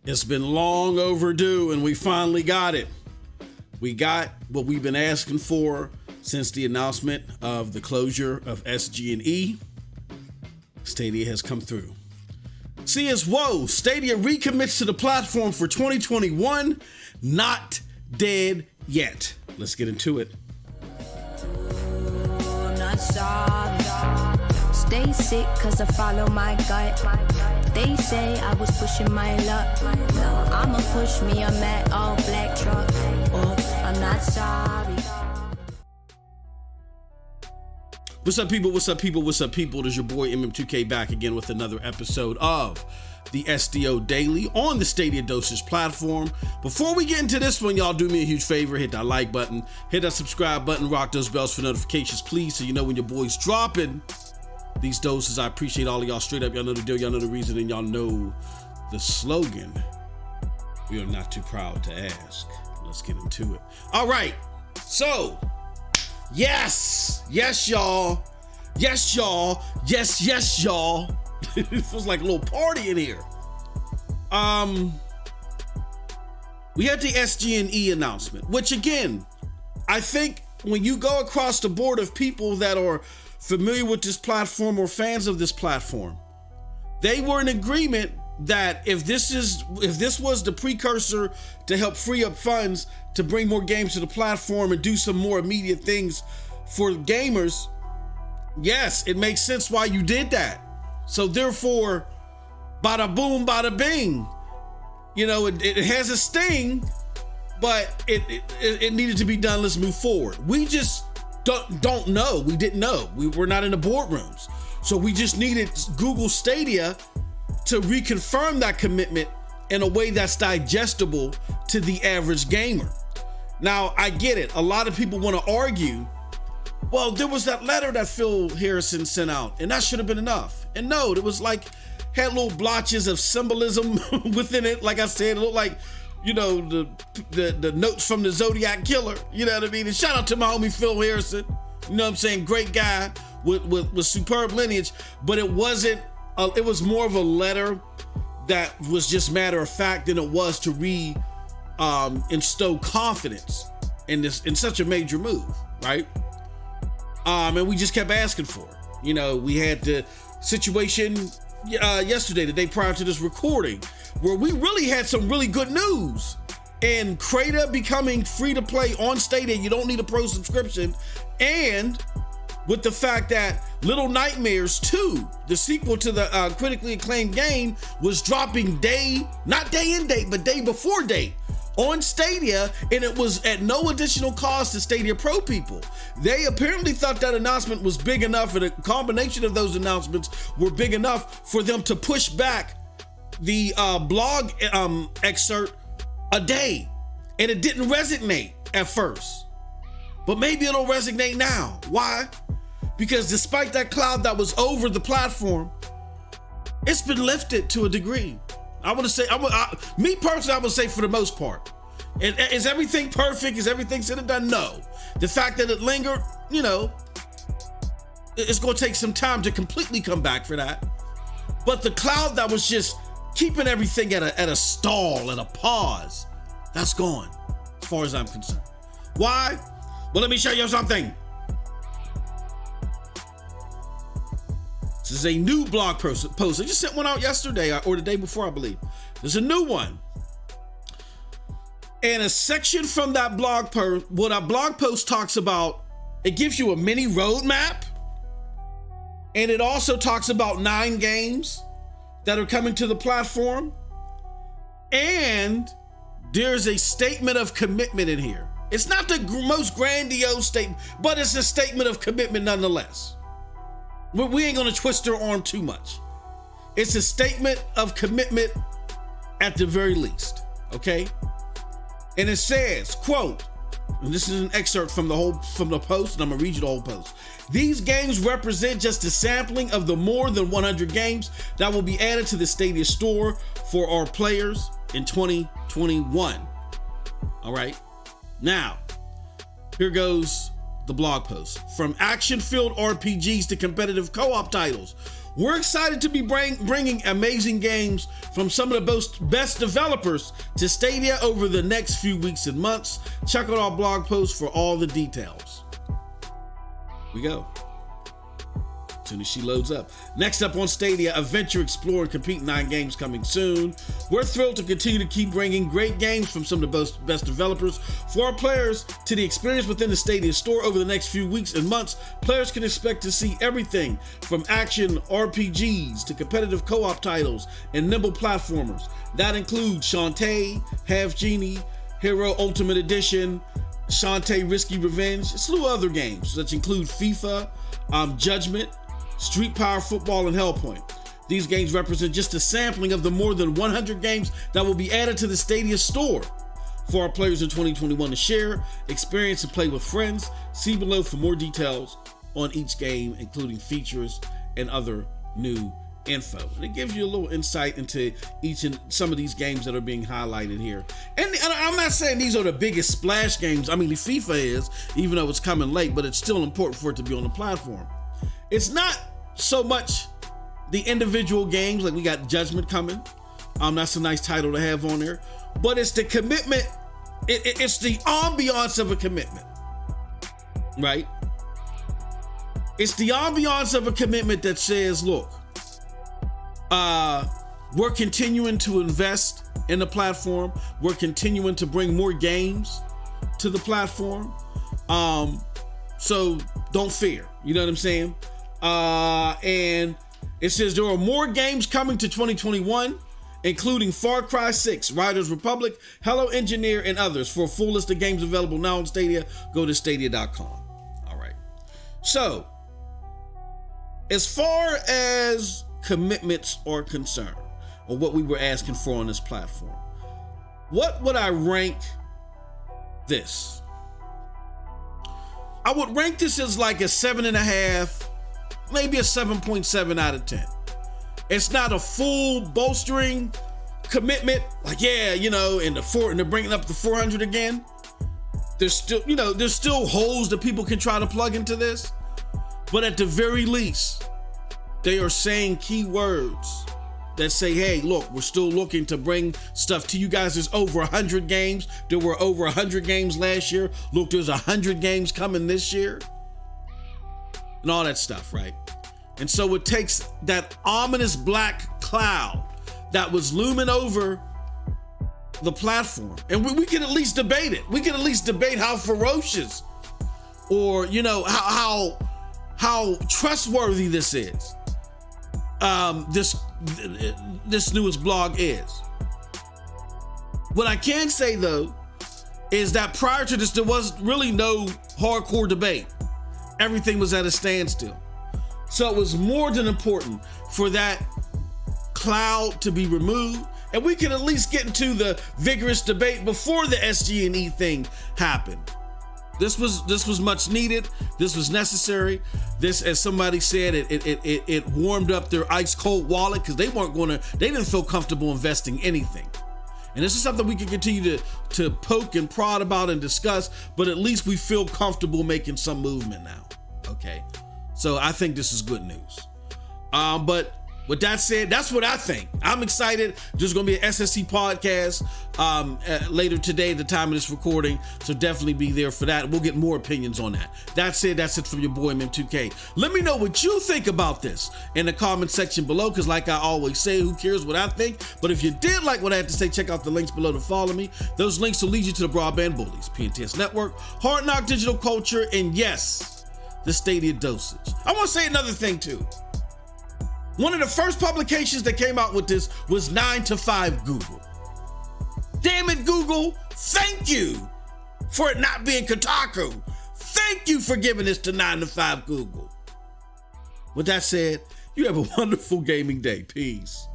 It's been long overdue, and we finally got it. We got what we've been asking for since the announcement of the closure of SG&E. Stadia has come through. See, as WOAH, Stadia recommits to the platform for 2021. Not dead yet. Let's get into it. Not sorry. Stay sick cause I follow my gut. They say I was pushing my luck. I'ma push me a matte all black truck. Oh, I'm not sorry. What's up, people? What's up, people? What's up, people? There's your boy MM2K back again with another episode of the SDO Daily on the Stadia Dosage platform. Before we get into this one, y'all do me a huge favor. Hit that like button, hit that subscribe button, rock those bells for notifications, please, so you know when your boy's dropping these doses. I appreciate all of y'all straight up. Y'all know the deal, y'all know the reason, and y'all know the slogan. We are not too proud to ask. Let's get into it. All right. So, yes, y'all. Yes, y'all. It feels like a little party in here. We had the SG&E announcement, which again, I think when you go across the board of people that are familiar with this platform or fans of this platform, they were in agreement that if this was the precursor to help free up funds to bring more games to the platform and do some more immediate things for gamers, yes, it makes sense why you did that. So therefore, bada boom, bada bing. You know, it has a sting, but it needed to be done. Let's move forward. We just don't know. We didn't know. We were not in the boardrooms. So we just needed Google Stadia to reconfirm that commitment in a way that's digestible to the average gamer. Now, I get it. A lot of people want to argue, well, there was that letter that Phil Harrison sent out, and that should have been enough. And no, it was like, had little blotches of symbolism within it. Like I said, it looked like, you know, the notes from the Zodiac Killer. You know what I mean? And shout out to my homie Phil Harrison. You know what I'm saying? Great guy with superb lineage. But it wasn't, it was more of a letter that was just matter of fact than it was to instill confidence in such a major move, right? And we just kept asking for it. You know, we had the situation yesterday, the day prior to this recording, where we really had some really good news. And Crata becoming free to play on Stadia, you don't need a pro subscription. And with the fact that Little Nightmares 2, the sequel to the critically acclaimed game, was dropping not day and date, but day before date on Stadia, and it was at no additional cost to Stadia Pro people. They apparently thought that announcement was big enough, and a combination of those announcements were big enough for them to push back the blog excerpt a day, and it didn't resonate at first. But maybe it'll resonate now. Why? Because despite that cloud that was over the platform, it's been lifted to a degree. I want to say, me personally, I would say for the most part. Is everything perfect? Is everything said and done? No. The fact that it lingered, you know, it's going to take some time to completely come back for that. But the cloud that was just keeping everything at a stall and a pause, that's gone, as far as I'm concerned. Why? Well, let me show you something. This is a new blog post. I just sent one out yesterday or the day before, I believe. There's a new one. And a section from that blog post, what our blog post talks about, it gives you a mini roadmap. And it also talks about 9 games that are coming to the platform. And there's a statement of commitment in here. It's not the most grandiose statement, but it's a statement of commitment nonetheless. We ain't gonna twist their arm too much. It's a statement of commitment at the very least, okay? And it says, quote, and this is an excerpt from the post, and I'm gonna read you the whole post. These games represent just a sampling of the more than 100 games that will be added to the Stadia store for our players in 2021. All right, now, here goes the blog post. From action-filled RPGs to competitive co-op titles, we're excited to be bringing amazing games from some of the best developers to Stadia over the next few weeks and months. Check out our blog post for all the details. We go. As soon as she loads up. Next up on Stadia, Adventure, Explore, and Compete 9 games coming soon. We're thrilled to continue to keep bringing great games from some of the best developers for our players to the experience within the Stadia store over the next few weeks and months. Players can expect to see everything from action RPGs to competitive co-op titles and nimble platformers. That includes Shantae, Half Genie, Hero Ultimate Edition, Shantae Risky Revenge, a slew of other games that include FIFA, Judgment, Street Power Football, and Hellpoint. These games represent just a sampling of the more than 100 games that will be added to the Stadia store for our players in 2021 to share, experience, and play with friends. See below for more details on each game, including features and other new info. And it gives you a little insight into each and some of these games that are being highlighted here. And I'm not saying these are the biggest splash games. I mean, the FIFA is, even though it's coming late, but it's still important for it to be on the platform. It's not so much the individual games, like we got Judgment coming. That's a nice title to have on there. But it's the commitment. It's the ambiance of a commitment, right? It's the ambiance of a commitment that says, look, we're continuing to invest in the platform. We're continuing to bring more games to the platform. So don't fear. You know what I'm saying? And it says there are more games coming to 2021, including Far Cry 6, Riders Republic, Hello Engineer, and others. For a full list of games available now on Stadia, go to stadia.com. All right. So, as far as commitments are concerned, or what we were asking for on this platform, what would I rank this? I would rank this as like a 7.5, maybe a 7.7 out of 10. It's not a full bolstering commitment, like, yeah, you know, and they're bringing up the 400 again. There's still holes that people can try to plug into this, but at the very least, they are saying key words that say, hey, look, we're still looking to bring stuff to you guys. There's over 100 games. There were over 100 games last year. Look, there's 100 games coming this year. And all that stuff, right? And so it takes that ominous black cloud that was looming over the platform. And we can at least debate it. We can at least debate how ferocious or, you know, how trustworthy this is. This newest blog is. What I can say though is that prior to this, there was really no hardcore debate. Everything was at a standstill. So it was more than important for that cloud to be removed, and we can at least get into the vigorous debate before the SG&E thing happened. This was much needed. This was necessary. This, as somebody said, it warmed up their ice cold wallet because they didn't feel comfortable investing anything. And this is something we can continue to poke and prod about and discuss, but at least we feel comfortable making some movement now. Okay. So I think this is good news. But with that said, that's what I think. I'm excited. There's going to be an SSC podcast later today at the time of this recording. So definitely be there for that. We'll get more opinions on that. That's it from your boy, MM2K. Let me know what you think about this in the comment section below, because like I always say, who cares what I think? But if you did like what I had to say, check out the links below to follow me. Those links will lead you to the Broadband Bullies, PNTS Network, Hard Knock Digital Culture, and yes, the Stadia Dosage. I want to say another thing too. One of the first publications that came out with this was 9 to 5 Google. Damn it, Google. Thank you for it not being Kotaku. Thank you for giving this to 9 to 5 Google. With that said, you have a wonderful gaming day. Peace.